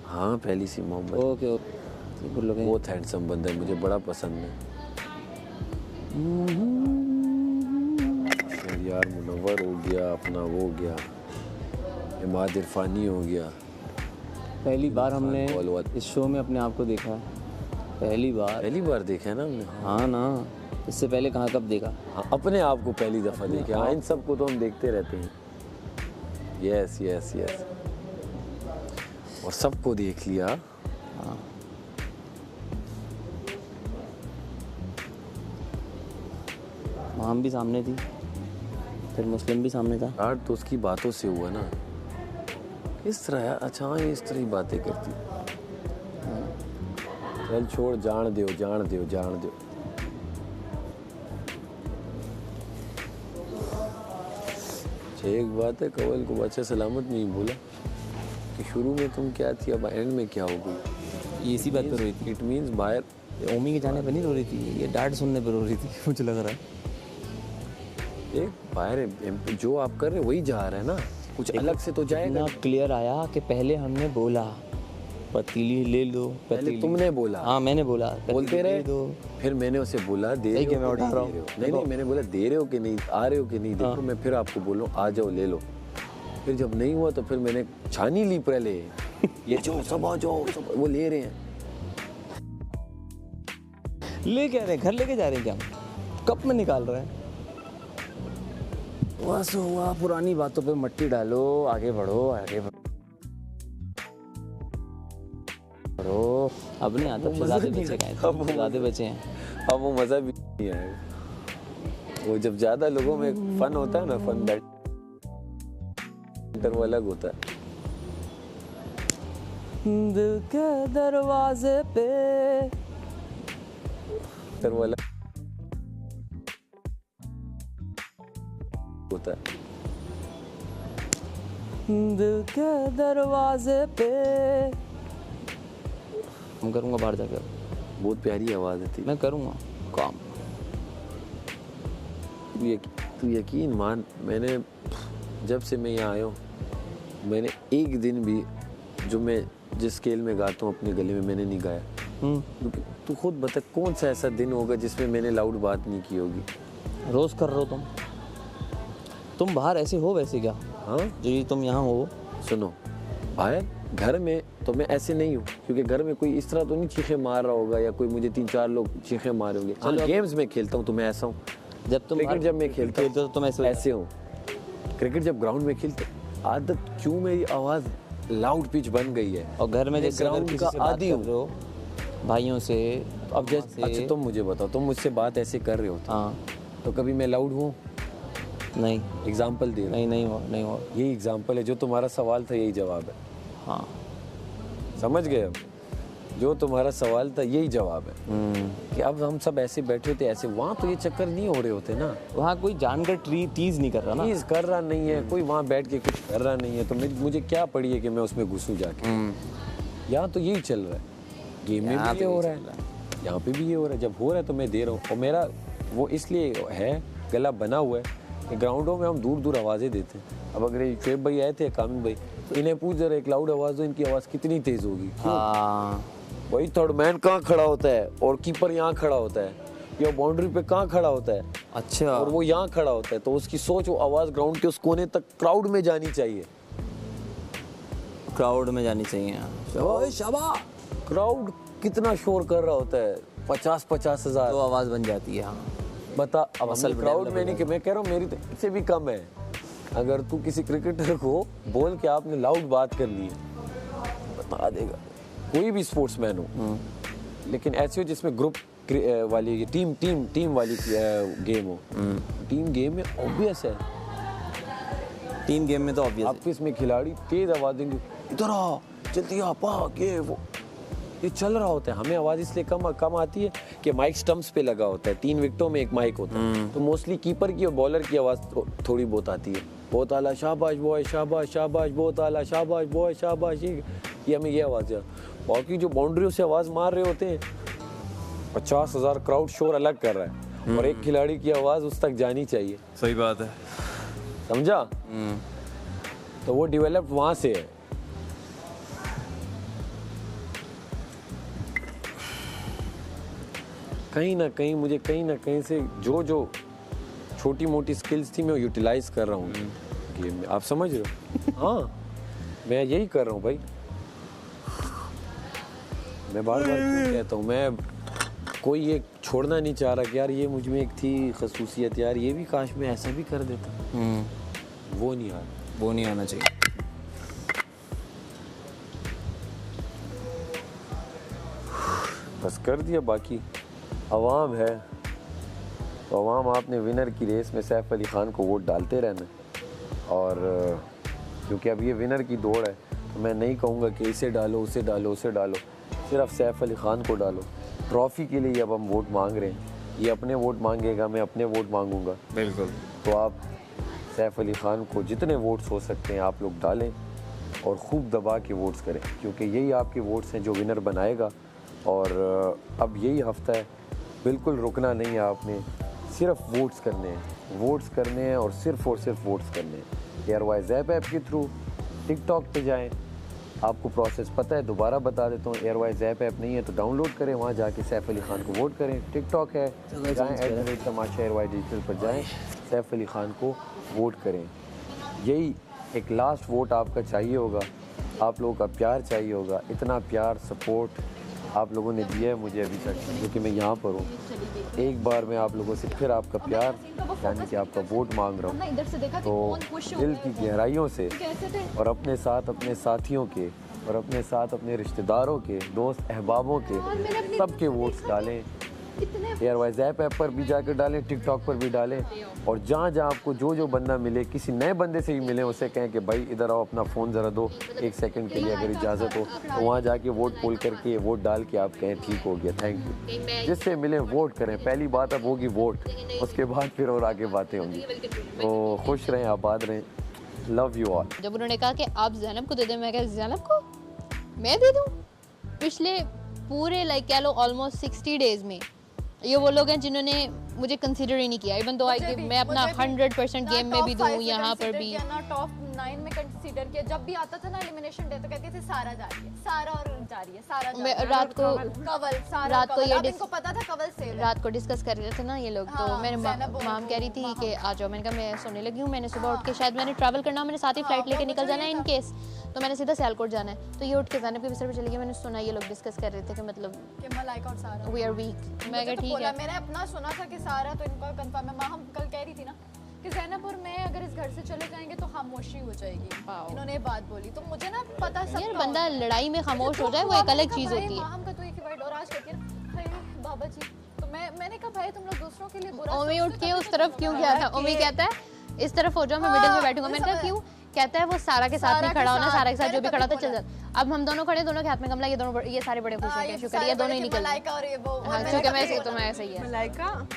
हाँ पहली सी मोहब्बत। Okay okay, good looking. बहुत हैंडसम बंदा है, मुझे बड़ा पसंद है। यार मुनव्वर हो गया, अपना वो हो गया, इमाद इरफानी हो गया। पहली बार हमने कॉल इस शो में अपने आप को देखा है, पहली बार देखा है ना हमने। हाँ ना, इससे पहले कहाँ कब देखा? हाँ, अपने आप को पहली दफा देखा। हाँ, इन सबको तो हम देखते रहते हैं। यस यस यस, और सबको देख लिया। हाँ, माम भी सामने थी, फिर मुस्लिम भी सामने था। यार तो उसकी बातों से हुआ ना, इस तरह यार। अच्छा हाँ, ये इस तरह ही बातें करती। चल छोड़, जान दो जान दो जान दो। एक बात है, कवल को अच्छा सलामत नहीं बोला कि शुरू में तुम क्या थी, अब एंड में क्या हो गई। ये इसी बात पे रोई थी। इट मीन्स बाहर ओमी के जाने पे नहीं रो रही थी, ये डांट सुनने पे रो रही थी मुझे लग रहा है। एक बाहर जो आप कर रहे हो वही जा रहा है ना, कुछ अलग से तो जाएगा। इतना क्लियर आया कि पहले हमने बोला पतीली ले लो, पहले तुमने बोला। हाँ मैंने बोला, बोलते रहे दो। फिर मैंने उसे बोला दे रहे हो, मैं उठा रहा हूँ। नहीं मैंने बोला दे रहे हो कि नहीं, आ रहे हो कि नहीं। देखो मैं फिर आपको बोलूं आ जाओ ले लो। फिर जब नहीं हुआ तो फिर मैंने छानी ली पहले, ये जो सब आ जाओ सब, वो ले रहे हैं। ले क्या रहे, घर लेके जा रहे हैं क्या? कप में निकाल रहे हैं। बस हुआ, पुरानी बातों पे मट्टी डालो, आगे बढ़ो आगे बढ़ो। अब नहीं आता, शहजादे बचे गए, शहजादे बचे हैं। अब वो मजा भी नहीं आएगा। वो जब ज्यादा लोगों में फन होता है ना, फन बैटर वो अलग होता है। दिल के दरवाजे पे फिर वो अलग होता है। दिल के दरवाजे पे हम करूँगा बाहर जाकर। बहुत प्यारी आवाज थी। मैं करूँगा काम। तू यकीन मान, मैंने जब से मैं यहाँ आया हूँ, मैंने एक दिन भी जो मैं जिस स्केल में गाता हूँ अपने गले में मैंने नहीं गाया। क्योंकि तू खुद बता कौन सा ऐसा दिन होगा जिसमें मैंने लाउड बात नहीं की होगी। रोज कर रहे हो तुम बाहर ऐसे हो वैसे क्या? हाँ जो ये तुम यहाँ हो। सुनो, बाहर घर में तो मैं ऐसे नहीं हूँ, क्योंकि घर में कोई इस तरह तो नहीं चीखे मार रहा होगा या कोई मुझे 3-4 लोग चीखे मारे होंगे। हाँ, गेम्स में खेलता हूँ तो मैं ऐसा हूँ। जब तुम क्रिकेट जब मैं खेलता हूँ तो तुम ऐसे हूँ। क्रिकेट जब ग्राउंड में खेलते, आदत क्यों मेरी आवाज़ लाउड पिच बन गई है। और घर में जैसे ग्राउंड का आदी हूँ भाइयों से। अब जैसे अच्छा तुम मुझे बताओ, तुम मुझसे बात ऐसे कर रहे हो हाँ, तो कभी मैं लाउड हूँ? नहीं। एग्जाम्पल दे रहा हूँ। नहीं हो। यही एग्जाम्पल है, जो तुम्हारा सवाल था यही जवाब है। हाँ समझ गए? अब जो तुम्हारा सवाल था यही जवाब है कि अब हम सब ऐसे बैठे होते ऐसे। वहाँ तो ये चक्कर नहीं हो रहे होते ना, वहाँ कोई जानकर टीज नहीं कर रहा ना, टीज कर रहा नहीं है कोई, वहाँ बैठ के कुछ कर रहा नहीं है, तो मुझे क्या पड़ी है कि मैं उसमें घुसूं जाके। यहाँ तो यही चल रहा है, गेम में भी ये हो रहा है, यहाँ पे भी ये हो रहा है। जब हो रहा है तो मैं दे रहा हूँ। और मेरा वो इसलिए है गला बना हुआ है कि ग्राउंडों में हम दूर दूर आवाज़ें देते हैं। अब अगर ये शुएब भाई आए थे, कामिल भाई, तो इन्हें पूछ जरा एक लाउड आवाज़ दो, इनकी आवाज़ कितनी तेज़ होगी। वही थर्ड मैन कहाँ खड़ा होता है और कीपर यहाँ खड़ा होता है या बाउंड्री पे कहाँ खड़ा होता है। अच्छा। और वो यहाँ खड़ा होता है, तो उसकी सोच वो आवाज़ ग्राउंड के उस कोने तक क्राउड में जानी चाहिए। क्राउड में जानी चाहिए। शाबाश। क्राउड कितना शोर कर रहा होता है, 50-50 हज़ार, तो आवाज़ बन जाती है। हाँ बता। अब असल क्राउड में नहीं कि मैं कह रहा हूँ मेरी तो इससे भी कम है। अगर तू किसी क्रिकेटर को बोल के आपने लाउड बात कर ली है, बता देगा। कोई भी स्पोर्ट्समैन हो, लेकिन ऐसे हो जिसमें ग्रुप वाली टीम वाली गेम हो। टीम गेम में ऑब्वियस है, टीम गेम में तो ऑब्वियस है। आपस में खिलाड़ी तेज आवाज देंगे, इधर आ जल्दी आ पाक, ये चल रहा होता है। हमें आवाज इसलिए कम आती है कि माइक स्टंप्स पे लगा होता है, 3 विकेटों में एक माइक होता है, तो मोस्टली कीपर की और बॉलर की आवाज थोड़ी बहुत आती है। बहुत आला शाबाश बॉय, शाबाश शाबाश, बहुत आला शाबाश बॉय, शाबाश। ये हमें ये आवाज है। बाकी जो बाउंड्रियों से आवाज मार रहे होते हैं, 50,000 क्राउड शोर अलग कर रहा है और एक खिलाड़ी की आवाज उस तक जानी चाहिए। सही बात है, समझा? तो वो डेवलप वहां से है। कहीं ना कहीं से जो छोटी मोटी स्किल्स थी मैं यूटिलाइज कर रहा हूँ गेम में, आप समझ रहे हो? हाँ, मैं यही कर रहा हूँ भाई। मैं बार बार क्यों कहता हूँ, मैं कोई ये छोड़ना नहीं चाह रहा कि यार ये मुझ में एक थी खसूसियत, यार ये भी काश मैं ऐसा भी कर देता। वो नहीं आ रहा, वो नहीं आना चाहिए। बस कर दिया। बाकी अवाम है तो अवाम, आपने विनर की रेस में सैफ अली ख़ान को वोट डालते रहना। और क्योंकि अब ये विनर की दौड़ है तो मैं नहीं कहूँगा कि इसे डालो उसे डालो उसे डालो, सिर्फ सैफ अली ख़ान को डालो। ट्रॉफ़ी के लिए अब हम वोट मांग रहे हैं, ये अपने वोट मांगेगा, मैं अपने वोट मांगूंगा। बिल्कुल। तो आप सैफ अली ख़ान को जितने वोट्स हो सकते हैं आप लोग डालें और ख़ूब दबा के वोट्स करें, क्योंकि यही आपके वोट्स हैं जो विनर बनाएगा। और अब यही हफ्ता है, बिल्कुल रुकना नहीं है आपने, सिर्फ वोट्स करने हैं और सिर्फ वोट्स करने हैं। एयरवाइज ऐप के थ्रू टिकटॉक पे जाएं, आपको प्रोसेस पता है, दोबारा बता देता हूँ। एयरवाइज ऐप नहीं है तो डाउनलोड करें, वहाँ जाके सैफ अली ख़ान को वोट करें। टिकटॉक है, जाएँ @तमाशा एयरवाइज डिजिटल पर जाएँ, सैफ अली ख़ान को वोट करें। यही एक लास्ट वोट आपका चाहिए होगा, आप लोगों का प्यार चाहिए होगा। इतना प्यार सपोर्ट आप लोगों ने दिया है मुझे अभी तक, क्योंकि मैं यहाँ पर हूँ। एक बार मैं आप लोगों से फिर आपका प्यार यानी कि आपका वोट मांग रहा हूँ। तो दिल की गहराइयों से और अपने साथ अपने साथियों के और अपने साथ अपने रिश्तेदारों के, दोस्त अहबाबों के, सबके वोट्स डालें। एयरवाइज ऐप पर भी जाकर डालें, टिकटॉक पर भी डालें। और जहाँ आपको जो बंदा मिले, किसी नए बंदे से ही मिले, उसे कहें कि भाई इधर आओ, अपना फ़ोन ज़रा दो 1 सेकंड के लिए अगर इजाज़त हो, तो वहाँ जाके वोट पोल करके वोट डाल के आप कहें ठीक हो गया, थैंक यू। जिससे मिले वोट करें, पहली बात अब होगी वोट, उसके बाद फिर और आगे बातें होंगी। तो खुश रहें, आबाद रहें, लव यू ऑल। जब उन्होंने कहा कि आप ज़ैनब को दे दें, मैं कहा ज़ैनब को मैं दे दूँ? पिछले पूरे कह लो ऑलमोस्ट 60 डेज़ में ये वो लोग हैं जिन्होंने मुझे कंसीडर ही नहीं किया, इवन तो मैं अपना 100% गेम में भी दूँ, यहाँ पर भी टॉप 9 में कंसीडर किया। जब भी आता था ना एलिमिनेशन डे तो कहती थी सारा जा रही है, सारा और जा रही है, सारा जा रही है। रात को इनको पता था कवल से रात को डिस्कस कर रहे थे ना ये लोग। तो मेरे माम कह रही थी कि आ जाओ, मैंने कहा मैं सोने लगी हूँ, मैंने सुबह उठ के शायद मैंने ट्रैवल करना, मैंने साथ ही फ्लाइट लेके निकल जाना है इन केस, तो मैंने सीधा सियालकोट जाना है। तो ये उठ के ज़ैनब के बिस्तर पे चली गई। मैंने सुना ये लोग डिस्कस कर रहे थे कि मतलब कि मलाइका और सारा वी आर वीक। मैं कहा ठीक है, मैंने अपना सुना था कि सारा तो इनका कंफर्म है। माँ हम कल कह रही थी ना कि ज़ैनब और मैं अगर इस घर से चले जाएंगे तो खामोशी हो जाएगी, इन्होंने ये बात बोली। तो मुझे ना पता सब यार बंदा लड़ाई में खामोश हो जाए वो एक अलग चीज़ होती है। हम का तो एक ही वर्ड और आज कहती है ना बाबा जी, तो मैंने कहा भाई तुम लोग दूसरों के लिए बुरा ओमी उठ के उस तरफ क्यों गया था? ओमी कहता है इस तरफ हो जाओ, मैं मिडिल में बैठूंगा। मैंने कहा क्यों? कहता है वो सारा के साथ नहीं खड़ा होना, सारा के साथ जो भी खड़ा था चल जाता। अब हम दोनों खड़े, दोनों के हाथ में गमला, ये दोनों ये सारे बड़े खुश हैं, शुक्र ये दोनों ही निकल गए। क्योंकि मैं ऐसे तो मैं ऐसे ही है मलाइका।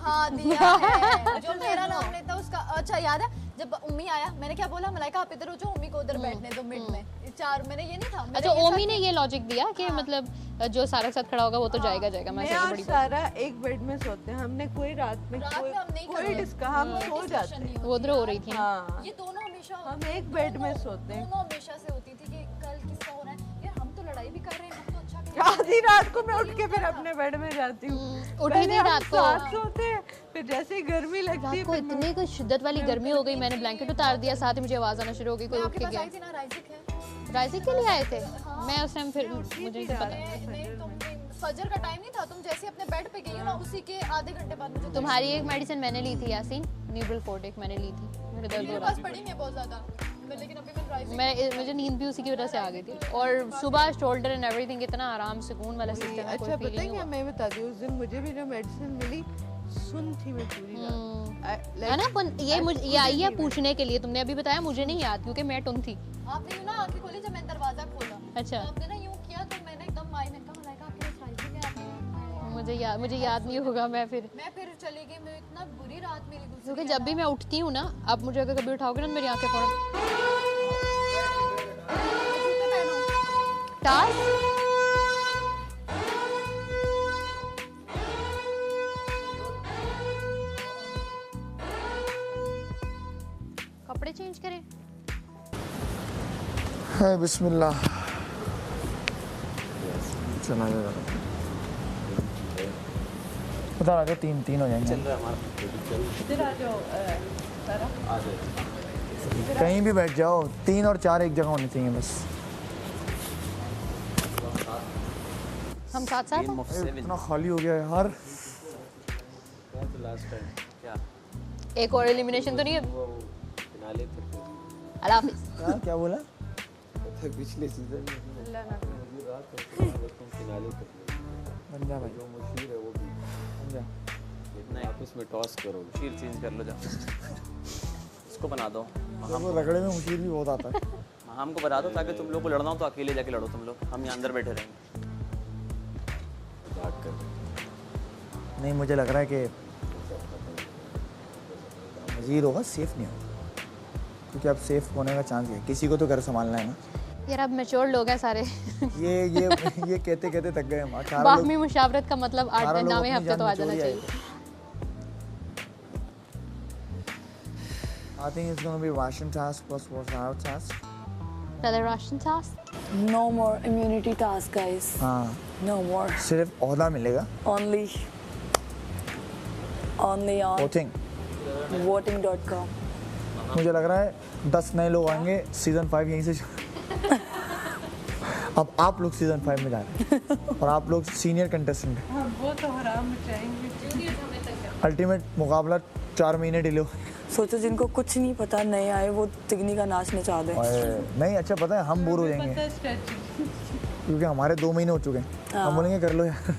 हाँ दिया है जो मेरा नाम लेता उसका। अच्छा याद है जब उम्मी आया, मैंने क्या बोला, मलाइका आप इधर हो जाओ, उम्मी को उधर बैठने दो मिड में। चार मैंने ये नहीं था। अच्छा ओमी ने ये लॉजिक दिया कि मतलब जो सारा के साथ खड़ा होगा वो तो जाएगा। मैं और सारा एक बेड में सोते हैं, हमने कोई रात में कोई डिस्कस, हम सो जाते हैं। वो उधर हो रही थी। हाँ ये दोनों हमेशा हम एक बेड में सोते हैं। दोनों हमेशा से होती थी कि कल किसका हो रहा है, यार हम तो लड़ाई भी कर रहे हैं, हम तो अच्छा आधी रात को मैं उठ के फिर अपने बेड में जाती हूँ। उठी थी रात को, साथ सोते हैं, फिर जैसे ही गर्मी लगती है रात को इतनी कोई शिद्दत वाली गर्मी हो गई, मैंने ब्लैंकेट उतार दिया, साथ ही मुझे आवाज आना शुरू हो गई, कोई उठ के गया। राइजिक के लिए आए थे? मैं उस टाइम फिर मुझे नहीं पता। नहीं तुम फजर का टाइम नहीं था, तुम जैसे अपने बेड पे गई हो ना उसी के आधे घंटे बाद मुझे तुम्हारी एक मेडिसिन मैंने ली थी यासीन, न्यूट्रल एक मैंने ली थी, मेरे दर्द हो रहा था। पड़ी नहीं बहुत ज्यादा, लेकिन अभी मुझे नींद भी उसी की वजह से आ गई थी। और सुबह शोल्डर एंड एवरीथिंग इतना आराम सुकून वाला सिस्टम है। अच्छा पता है क्या, मैं बता दी उस दिन मुझे भी जो मेडिसिन मिली सुन थी मैं पूरी रात है ना। ये आई है पूछने के लिए, तुमने अभी बताया मुझे नहीं याद क्योंकि मैं टुन थी। आपने यूं ना आंखें खोली जब मैं दरवाजा खोला। अच्छा आपने ना यूं किया तो मैंने एकदम आई, मैंने कहा मलाइका आपके पास राइजिक है? मुझे याद नहीं होगा। मैं फिर चली गई, मैं इतना बुरी रात मेरी गुजरी। क्योंकि जब भी मैं उठती हूँ ना, आप मुझे अगर कभी उठाओगे ना मेरी आंखें फौरन टास्क कपड़े चेंज करें। है बिस्मिल्लाह चला जाएगा। उधर आ जाओ, 3 हो जाएंगे। चल रहा है हमारा। इधर आ जाओ सारा। कहीं भी बैठ जाओ, 3 और 4 एक जगह होनी चाहिए बस। हम साथ साथ गेम हैं? ऑफ 7 इतना खाली हो गया है यार। लास्ट टाइम क्या एक और एलिमिनेशन तो नहीं है? फिनाले तक अल्लाह हाफिज। क्या बोला? पिछले सीजन में अल्लाह ना करे। मुझे रात तक तुम फिनाले तक बन जा भाई, जो मुशीर है वो भी बन जा। नहीं आप इसमें टॉस करोगे। शीर चेंज कर लो जा। इसको बना दो। वो रगड़े में मुशीर भी बहुत आता है। महाम को बता दो ताकि तुम लोग को लड़ना हो तो अकेले जाके लड़ो तुम लोग, हम यहाँ अंदर बैठे रहेंगे। बात कर नहीं, मुझे लग रहा है कि वजीर होगा, सेफ नहीं होगा, क्योंकि अब सेफ होने का चांस है। किसी को तो घर संभालना है ना। यार अब मैच्योर लोग हैं सारे। ये कहते कहते थक गए हम। 18 बाहमी मुशावरत का मतलब 18 लोग 8-9वें अपनी हफ्ते तो आ जान जाना निचोड़ ही चाहिए। I think it's going to be Russian task plus our task. Rather Russian task. No more immunity task, guys. हाँ, No more. सिर्फ ओहदा मिलेगा। Only on voting. voting.com. मुझे लग रहा है 10 नए लोग आएंगे, सीजन 5 यहीं से अब आप लोग सीजन 5 में जा रहे हैं और आप लोग सीनियर कंटेस्टेंट हैं। हाँ, वो तो हराम मचाएंगे। अल्टीमेट मुकाबला 4 महीने डिले हो। सोचो जिनको कुछ नहीं पता, नए आए, वो तिगनी का नाच नचा दें। नहीं, अच्छा पता है हम बोर हो जाएंगे पता है स्ट्रेटजी। क्योंकि हमारे 2 महीने हो चुके हैं। हम बोलेंगे कर लो यार।